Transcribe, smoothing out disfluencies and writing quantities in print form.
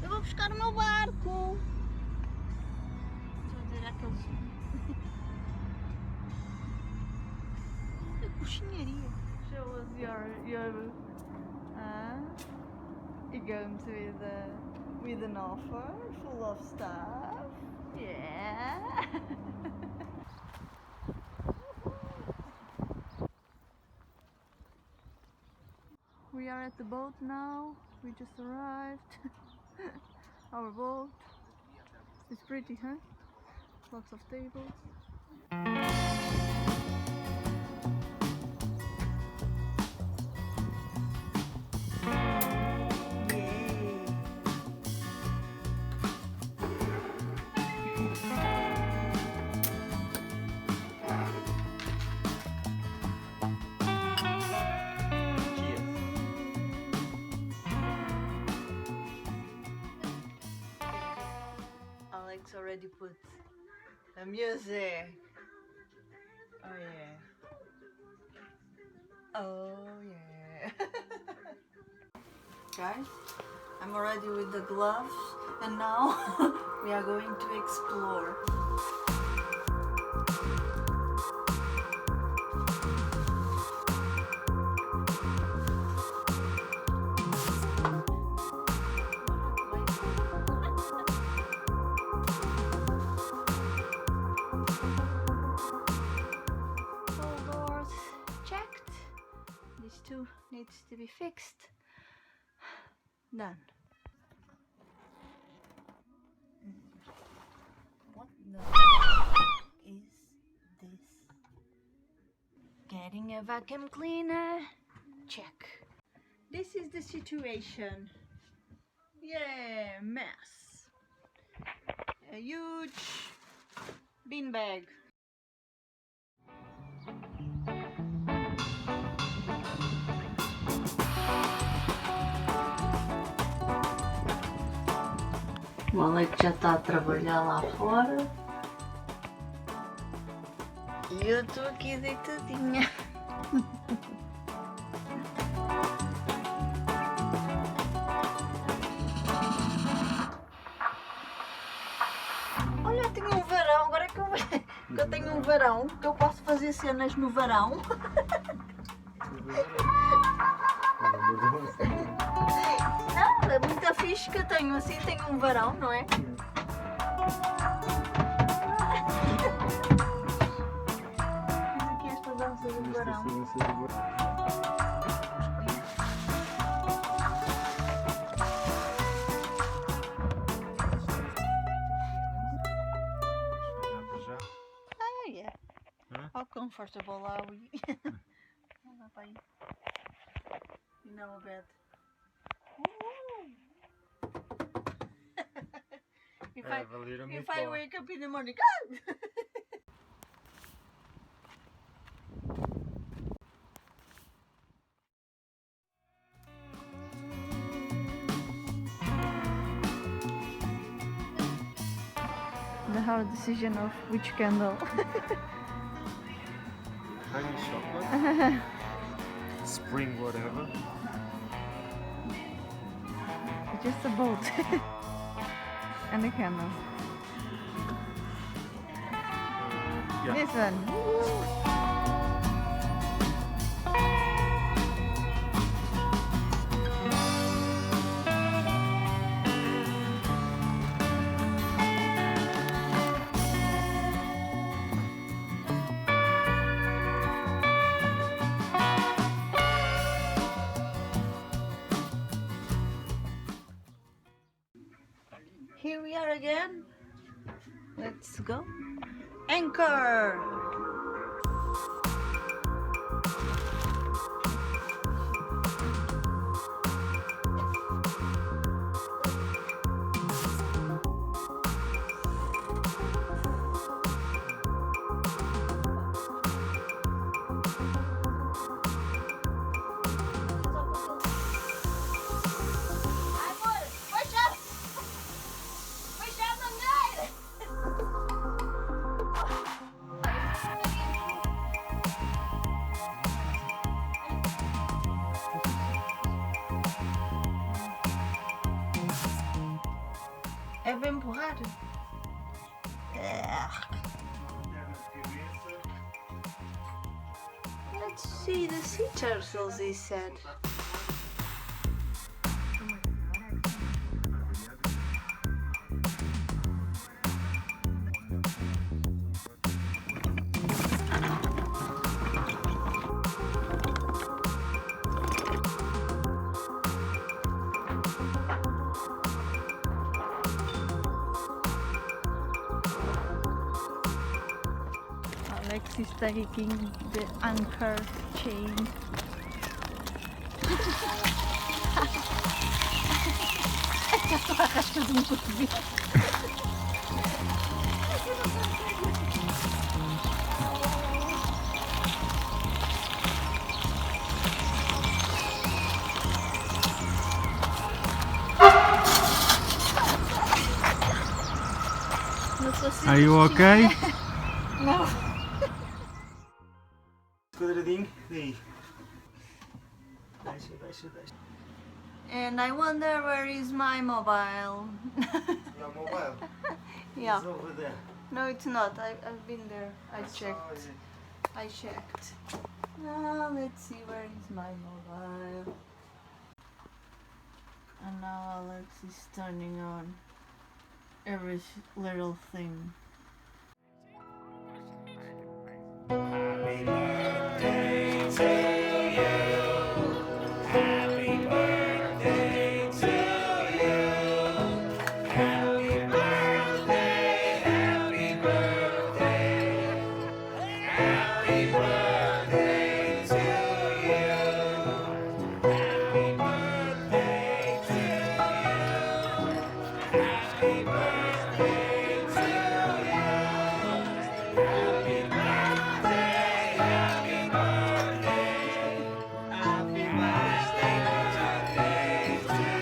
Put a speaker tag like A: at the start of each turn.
A: Eu vou buscar o meu barco. Estou a dizer aqueles... A coxinharia. Show us your you're going to with an offer full of stuff. Yeah. We are at the boat now. We just arrived. Our boat. It's pretty, huh? Lots of tables. Alex already put the music. Oh yeah. Oh yeah. Guys, I'm already with the gloves and now we are going to explore. Needs to be fixed. Done. What the is this? Getting a vacuum cleaner? Check. This is the situation. Yeah, mess. A huge beanbag. O Alex já está a trabalhar lá fora. E eu estou aqui deitadinha. Olha, eu tenho um varão, agora que eu tenho um varão, que eu posso fazer cenas no varão. Não, é muito fixe que eu tenho assim, tenho um varão, não é? Mas aqui esta dança do varão. Oh yeah. How comfortable are we? You know a bed. If I wake up in the morning, the hard decision of which candle.
B: Honey chocolate? Spring whatever?
A: Just a boat and a candle.
B: Yeah.
A: This one. Here we are again. Let's go. Anchor! vai empurrar. Let's see the sea turtles, he said. Alex is taking the anchor chain.
C: Are you okay?
A: No.
B: Quadradinho, daí. Deixa.
A: And I wonder where is my mobile.
B: Your mobile
A: Yeah.
B: is over there.
A: No, it's not. I've been there. I checked. I checked. Now let's see where is my mobile. And now Alex is turning on every little thing.
D: Happy birthday to you. Happy birthday to you. Happy birthday, happy birthday. Happy birthday to you. Happy birthday to you. Happy birthday to you. Happy birthday, happy birthday, happy birthday to you.